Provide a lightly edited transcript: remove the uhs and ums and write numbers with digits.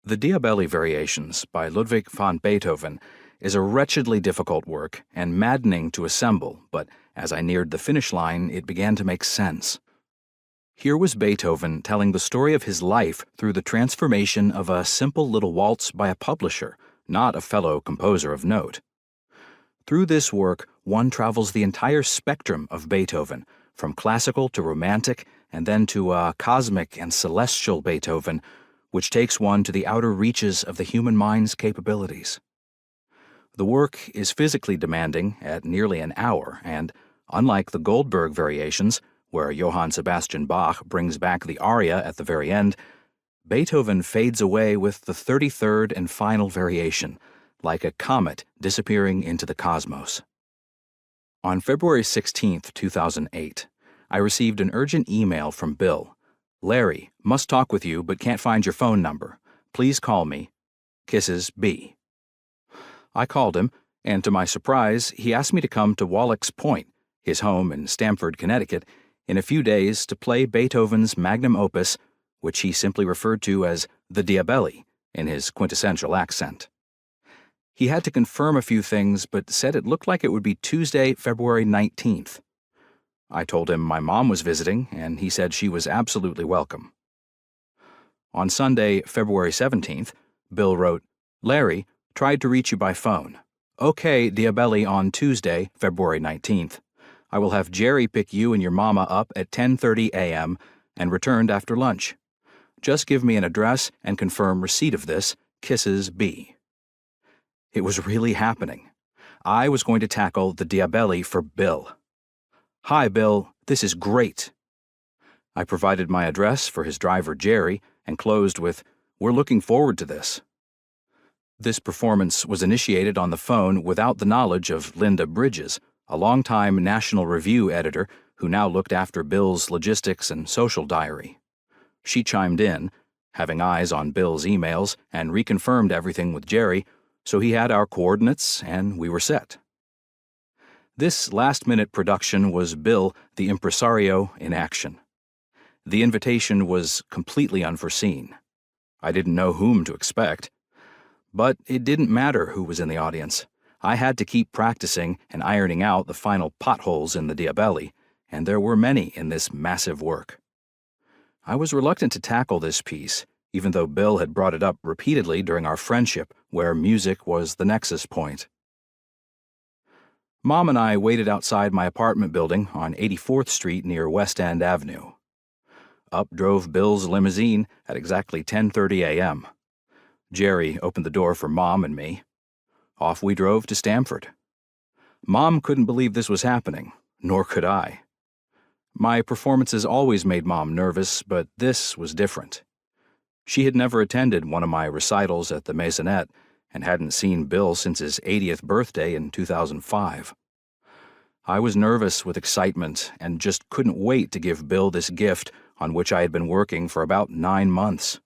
The Diabelli Variations by Ludwig van Beethoven is a wretchedly difficult work and maddening to assemble, but as I neared the finish line, it began to make sense. Here was Beethoven telling the story of his life through the transformation of a simple little waltz by a publisher, not a fellow composer of note. Through this work, one travels the entire spectrum of Beethoven, from classical to romantic, and then to a cosmic and celestial Beethoven, which takes one to the outer reaches of the human mind's capabilities. The work is physically demanding at nearly an hour, and, unlike the Goldberg Variations, where Johann Sebastian Bach brings back the aria at the very end, Beethoven fades away with the 33rd and final variation, like a comet disappearing into the cosmos. On February 16, 2008, I received an urgent email from Bill. "Larry, must talk with you but can't find your phone number. Please call me. Kisses, B." I called him, and to my surprise, he asked me to come to Wallack's Point, his home in Stamford, Connecticut, in a few days to play Beethoven's magnum opus, which he simply referred to as the Diabelli in his quintessential accent. He had to confirm a few things, but said it looked like it would be Tuesday, February 19th. I told him my mom was visiting, and he said she was absolutely welcome. On Sunday, February 17th, Bill wrote, "Larry, tried to reach you by phone. Okay, Diabelli on Tuesday, February 19th. I will have Jerry pick you and your mama up at 10:30 a.m. and returned after lunch. Just give me an address and confirm receipt of this. Kisses, B." It was really happening. I was going to tackle the Diabelli for Bill. "Hi, Bill. This is great." I provided my address for his driver, Jerry, and closed with, "We're looking forward to this." This performance was initiated on the phone without the knowledge of Linda Bridges, a longtime National Review editor who now looked after Bill's logistics and social diary. She chimed in, having eyes on Bill's emails, and reconfirmed everything with Jerry, so he had our coordinates and we were set. This last-minute production was Bill, the impresario, in action. The invitation was completely unforeseen. I didn't know whom to expect. But it didn't matter who was in the audience. I had to keep practicing and ironing out the final potholes in the Diabelli, and there were many in this massive work. I was reluctant to tackle this piece, even though Bill had brought it up repeatedly during our friendship, where music was the nexus point. Mom and I waited outside my apartment building on 84th Street near West End Avenue. Up drove Bill's limousine at exactly 10:30 a.m. Jerry opened the door for Mom and me. Off we drove to Stamford. Mom couldn't believe this was happening, nor could I. My performances always made Mom nervous, but this was different. She had never attended one of my recitals at the Maisonette and hadn't seen Bill since his 80th birthday in 2005. I was nervous with excitement and just couldn't wait to give Bill this gift on which I had been working for about 9 months.